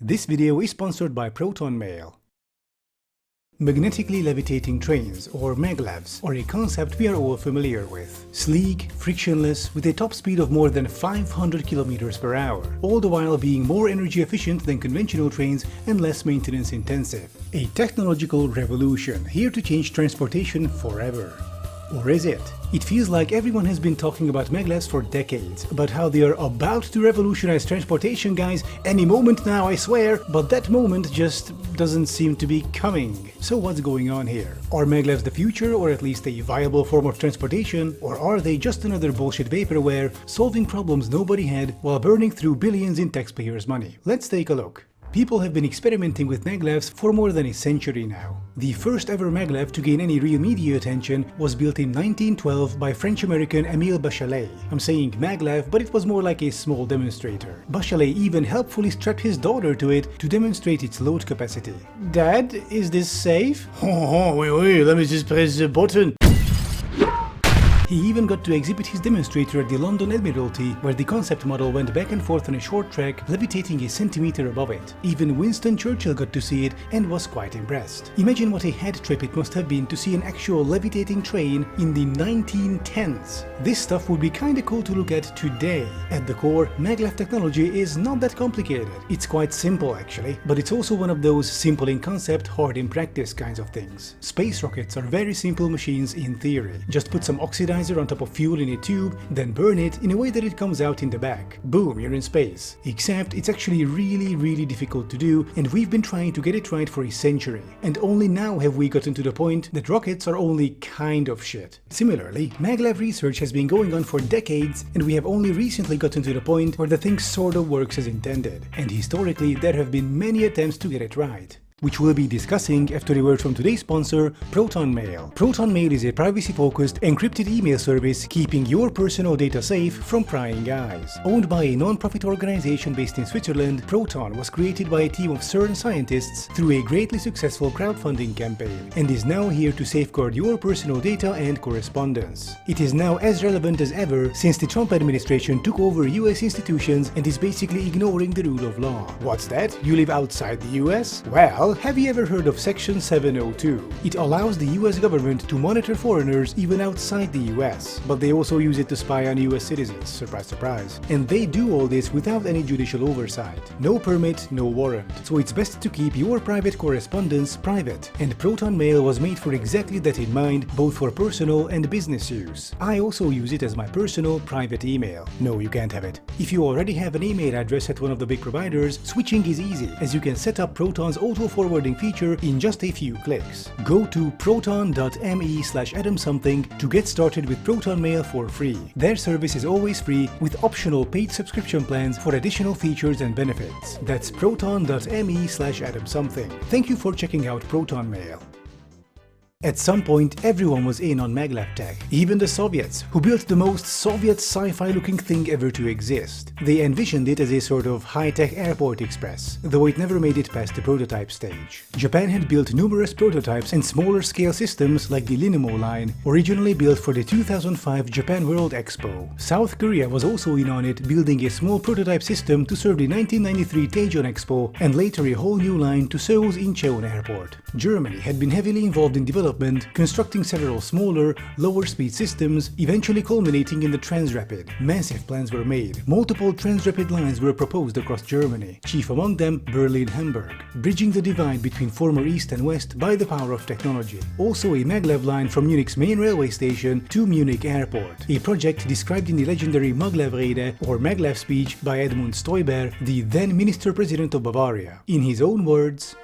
This video is sponsored by Proton Mail. Magnetically levitating trains, or maglevs, are a concept we are all familiar with. Sleek, frictionless, with a top speed of more than 500 km per hour, all the while being more energy efficient than conventional trains and less maintenance intensive. A technological revolution, here to change transportation forever. Or is it? It feels like everyone has been talking about maglevs for decades, about how they are about to revolutionize transportation, guys, any moment now, I swear, but that moment just doesn't seem to be coming. So what's going on here? Are maglevs the future, or at least a viable form of transportation, or are they just another bullshit vaporware, solving problems nobody had while burning through billions in taxpayers' money? Let's take a look. People have been experimenting with maglevs for more than a century now. The first ever maglev to gain any real media attention was built in 1912 by French-American Émile Bachelet. I'm saying maglev, but it was more like a small demonstrator. Bachelet even helpfully strapped his daughter to it to demonstrate its load capacity. Dad, is this safe? Oui, let me just press the button. He even got to exhibit his demonstrator at the London Admiralty, where the concept model went back and forth on a short track, levitating a centimeter above it. Even Winston Churchill got to see it and was quite impressed. Imagine what a head trip it must have been to see an actual levitating train in the 1910s. This stuff would be kinda cool to look at today. At the core, maglev technology is not that complicated. It's quite simple actually, but it's also one of those simple in concept, hard in practice kinds of things. Space rockets are very simple machines in theory. Just put some oxidizer on top of fuel in a tube, then burn it in a way that it comes out in the back. Boom, you're in space. Except it's actually really difficult to do, and we've been trying to get it right for a century. And only now have we gotten to the point that rockets are only kind of shit. Similarly, maglev research has been going on for decades, and we have only recently gotten to the point where the thing sort of works as intended. And historically, there have been many attempts to get it right, which we'll be discussing after a word from today's sponsor, Proton Mail. Proton Mail is a privacy-focused, encrypted email service keeping your personal data safe from prying eyes. Owned by a non-profit organization based in Switzerland, Proton was created by a team of CERN scientists through a greatly successful crowdfunding campaign, and is now here to safeguard your personal data and correspondence. It is now as relevant as ever since the Trump administration took over US institutions and is basically ignoring the rule of law. What's that? You live outside the US? Well, have you ever heard of Section 702? It allows the US government to monitor foreigners even outside the US, but they also use it to spy on US citizens, surprise surprise. And they do all this without any judicial oversight. No permit, no warrant. So it's best to keep your private correspondence private, and Proton Mail was made for exactly that in mind, both for personal and business use. I also use it as my personal private email. No, you can't have it. If you already have an email address at one of the big providers, switching is easy, as you can set up Proton's auto-forwarding feature in just a few clicks. Go to proton.me/adamsomething to get started with Proton Mail for free. Their service is always free, with optional paid subscription plans for additional features and benefits. That's proton.me/adamsomething. Thank you for checking out Proton Mail. At some point, everyone was in on maglev tech, even the Soviets, who built the most Soviet sci-fi looking thing ever to exist. They envisioned it as a sort of high-tech airport express, though it never made it past the prototype stage. Japan had built numerous prototypes and smaller scale systems like the Linamo line, originally built for the 2005 Japan World Expo. South Korea was also in on it, building a small prototype system to serve the 1993 Daejeon Expo, and later a whole new line to Seoul's Incheon Airport. Germany had been heavily involved in development, constructing several smaller, lower-speed systems, eventually culminating in the Transrapid. Massive plans were made. Multiple Transrapid lines were proposed across Germany, chief among them Berlin-Hamburg, bridging the divide between former East and West by the power of technology. Also a maglev line from Munich's main railway station to Munich Airport, a project described in the legendary Maglev-Rede, or maglev speech, by Edmund Stoiber, the then Minister-President of Bavaria. In his own words,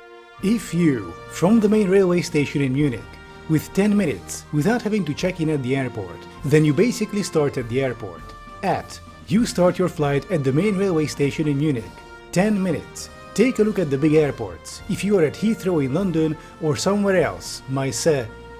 "If you, from the main railway station in Munich, with 10 minutes without having to check in at the airport, then you basically start at the airport. You start your flight at the main railway station in Munich. 10 minutes. Take a look at the big airports. If you are at Heathrow in London or somewhere else,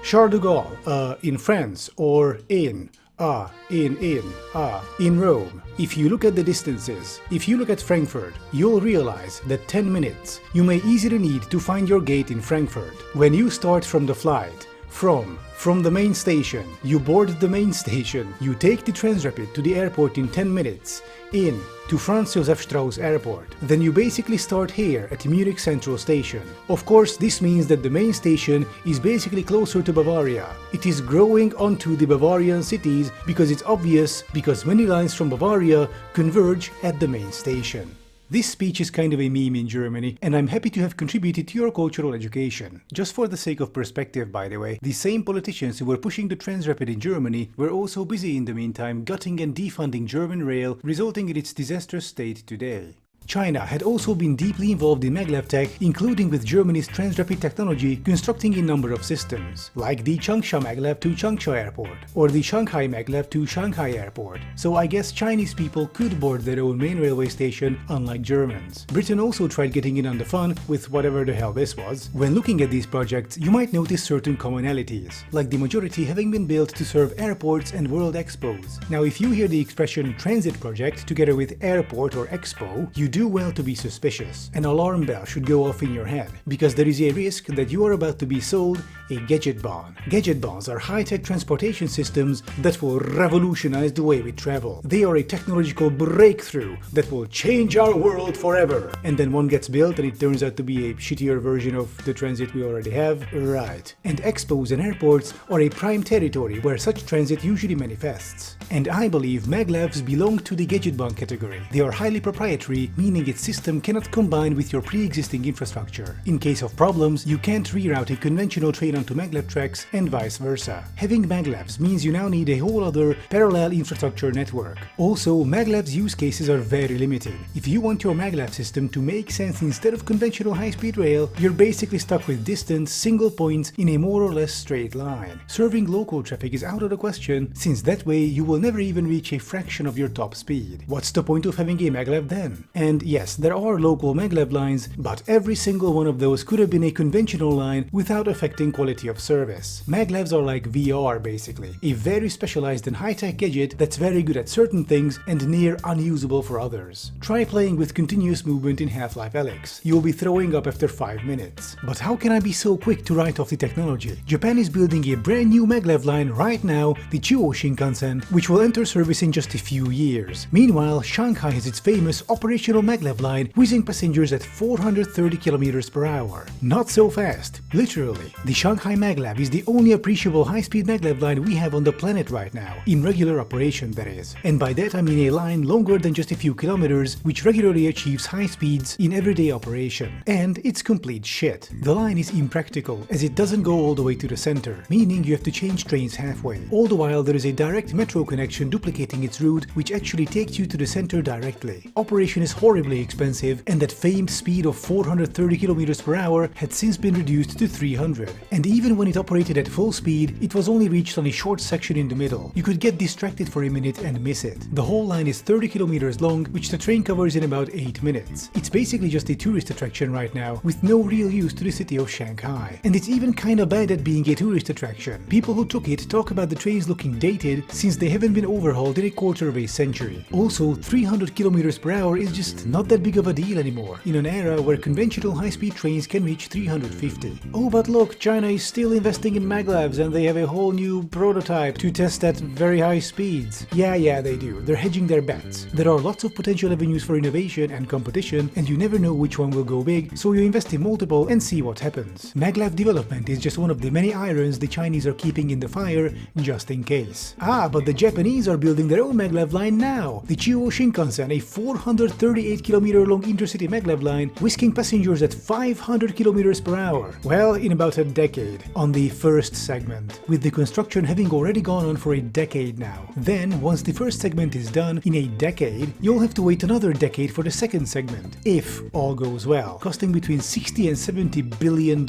Charles de Gaulle in France, or in Rome. If you look at the distances, if you look at Frankfurt, you'll realize that 10 minutes you may easily need to find your gate in Frankfurt. When you start from the flight, From the main station, you board the main station, you take the Transrapid to the airport in 10 minutes, in to Franz Josef Strauss Airport. Then you basically start here at Munich Central Station. Of course, this means that the main station is basically closer to Bavaria. It is growing onto the Bavarian cities because it's obvious, because many lines from Bavaria converge at the main station. This speech is kind of a meme in Germany, and I'm happy to have contributed to your cultural education. Just for the sake of perspective, by the way, the same politicians who were pushing the Transrapid in Germany were also busy in the meantime gutting and defunding German rail, resulting in its disastrous state today. China had also been deeply involved in maglev tech, including with Germany's Transrapid technology, constructing a number of systems, like the Changsha Maglev to Changsha Airport, or the Shanghai Maglev to Shanghai Airport. So I guess Chinese people could board their own main railway station, unlike Germans. Britain also tried getting in on the fun with whatever the hell this was. When looking at these projects, you might notice certain commonalities, like the majority having been built to serve airports and world expos. Now, if you hear the expression transit project together with airport or expo, you do well to be suspicious. An alarm bell should go off in your head, because there is a risk that you are about to be sold a gadget bond. Gadget bonds are high-tech transportation systems that will revolutionize the way we travel. They are a technological breakthrough that will change our world forever. And then one gets built and it turns out to be a shittier version of the transit we already have. Right. And expos and airports are a prime territory where such transit usually manifests. And I believe maglevs belong to the gadget bond category. They are highly proprietary, meaning its system cannot combine with your pre-existing infrastructure. In case of problems, you can't reroute a conventional train onto maglev tracks and vice versa. Having maglevs means you now need a whole other parallel infrastructure network. Also, maglevs use cases are very limited. If you want your maglev system to make sense instead of conventional high-speed rail, you're basically stuck with distant, single points in a more or less straight line. Serving local traffic is out of the question, since that way you will never even reach a fraction of your top speed. What's the point of having a maglev then? And yes, there are local maglev lines, but every single one of those could have been a conventional line without affecting quality of service. Maglevs are like VR basically, a very specialized and high-tech gadget that's very good at certain things and near unusable for others. Try playing with continuous movement in Half-Life Alyx. You'll be throwing up after 5 minutes. But how can I be so quick to write off the technology? Japan is building a brand new maglev line right now, the Chuo Shinkansen, which will enter service in just a few years. Meanwhile, Shanghai has its famous operational maglev line whizzing passengers at 430 km per hour. Not so fast, literally. The Shanghai Maglev is the only appreciable high-speed maglev line we have on the planet right now, in regular operation that is. And by that I mean a line longer than just a few kilometers, which regularly achieves high speeds in everyday operation. And it's complete shit. The line is impractical, as it doesn't go all the way to the center, meaning you have to change trains halfway. All the while there is a direct metro connection duplicating its route, which actually takes you to the center directly. Operation is horribly expensive, and that famed speed of 430 km per hour had since been reduced to 300. And even when it operated at full speed, it was only reached on a short section in the middle. You could get distracted for a minute and miss it. The whole line is 30 km long, which the train covers in about 8 minutes. It's basically just a tourist attraction right now, with no real use to the city of Shanghai. And it's even kinda bad at being a tourist attraction. People who took it talk about the trains looking dated, since they haven't been overhauled in a quarter of a century. Also, 300 km per hour is just not that big of a deal anymore, in an era where conventional high-speed trains can reach 350. Oh, but look, China is still investing in maglevs and they have a whole new prototype to test at very high speeds. Yeah, they do. They're hedging their bets. There are lots of potential avenues for innovation and competition, and you never know which one will go big, so you invest in multiple and see what happens. Maglev development is just one of the many irons the Chinese are keeping in the fire, just in case. Ah, but the Japanese are building their own maglev line now. The Chuo Shinkansen, a 438 km long intercity maglev line, whisking passengers at 500 km per hour. Well, in about a decade, on the first segment, with the construction having already gone on for a decade now. Then, once the first segment is done, in a decade, you'll have to wait another decade for the second segment, if all goes well, costing between $60 and $70 billion in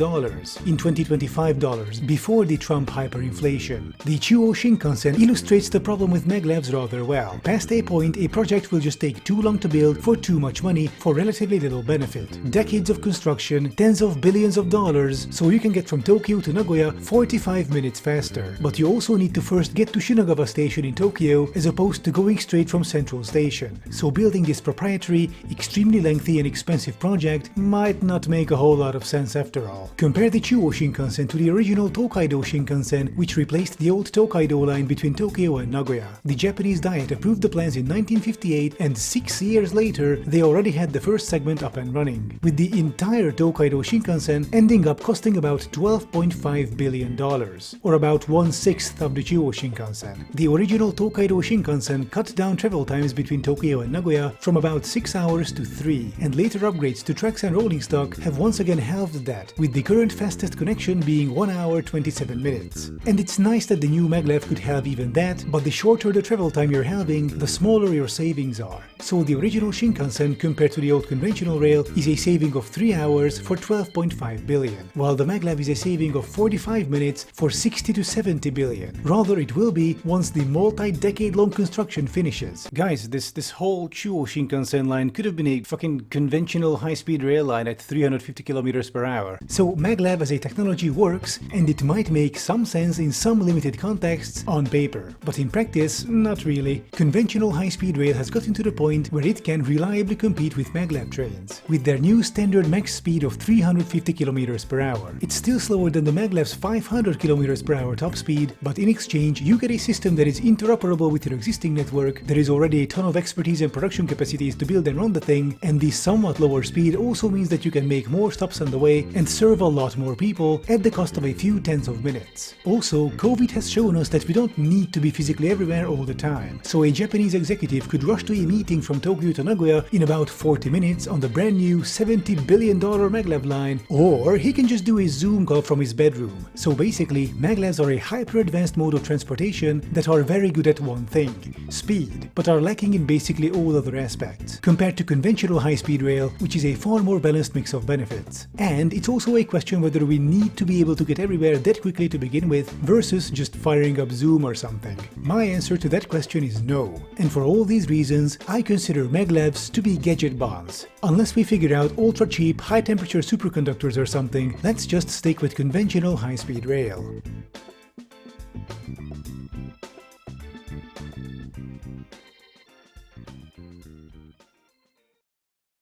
2025 dollars, before the Trump hyperinflation. The Chuo Shinkansen illustrates the problem with maglevs rather well. Past a point, a project will just take too long to build for too much money for relatively little benefit. Decades of construction, tens of billions of dollars, so you can get from Tokyo to Nagoya 45 minutes faster. But you also need to first get to Shinagawa Station in Tokyo as opposed to going straight from Central Station. So building this proprietary, extremely lengthy and expensive project might not make a whole lot of sense after all. Compare the Chuo Shinkansen to the original Tokaido Shinkansen, which replaced the old Tokaido line between Tokyo and Nagoya. The Japanese Diet approved the plans in 1958, and 6 years later they already had the first segment up and running, with the entire Tokaido Shinkansen ending up costing about $12.5 billion, or about 1/6 of the Chuo Shinkansen. The original Tokaido Shinkansen cut down travel times between Tokyo and Nagoya from about 6 hours to 3, and later upgrades to tracks and rolling stock have once again halved that, with the current fastest connection being 1 hour 27 minutes. And it's nice that the new maglev could have even that, but the shorter the travel time you're having, the smaller your savings are. So the original Shinkansen compared to the old conventional rail is a saving of 3 hours for 12.5 billion, while the maglev is a saving of 45 minutes for 60 to 70 billion. Rather, it will be once the multi-decade-long construction finishes. Guys, this whole Chuo Shinkansen line could have been a fucking conventional high-speed rail line at 350 kilometers per hour. So maglev as a technology works, and it might make some sense in some limited contexts on paper, but in practice, not really. Conventional high-speed rail has gotten to the point where it can reliably compete with maglev trains. With their new standard max speed of 350 kilometers per hour, it's still slower than the maglev's 500 kilometers per hour top speed, but in exchange you get a system that is interoperable with your existing network. There is already a ton of expertise and production capacities to build and run the thing, and the somewhat lower speed also means that you can make more stops on the way and serve a lot more people at the cost of a few tens of minutes. Also, COVID has shown us that we don't need to be physically everywhere all the time, so a Japanese executive could rush to a meeting from Tokyo to Nagoya in about 40 minutes on the brand new $70 billion maglev line, or he can just do a Zoom call from his bedroom. So basically, maglevs are a hyper-advanced mode of transportation that are very good at one thing, speed, but are lacking in basically all other aspects, compared to conventional high-speed rail, which is a far more balanced mix of benefits. And it's also a question whether we need to be able to get everywhere that quickly to begin with, versus just firing up Zoom or something. My answer to that question is no, and for all these reasons, I consider maglevs to be gadget bonds. Unless we figure out ultra-cheap, high-temperature superconductors or something, let's just stick with conventional high-speed rail.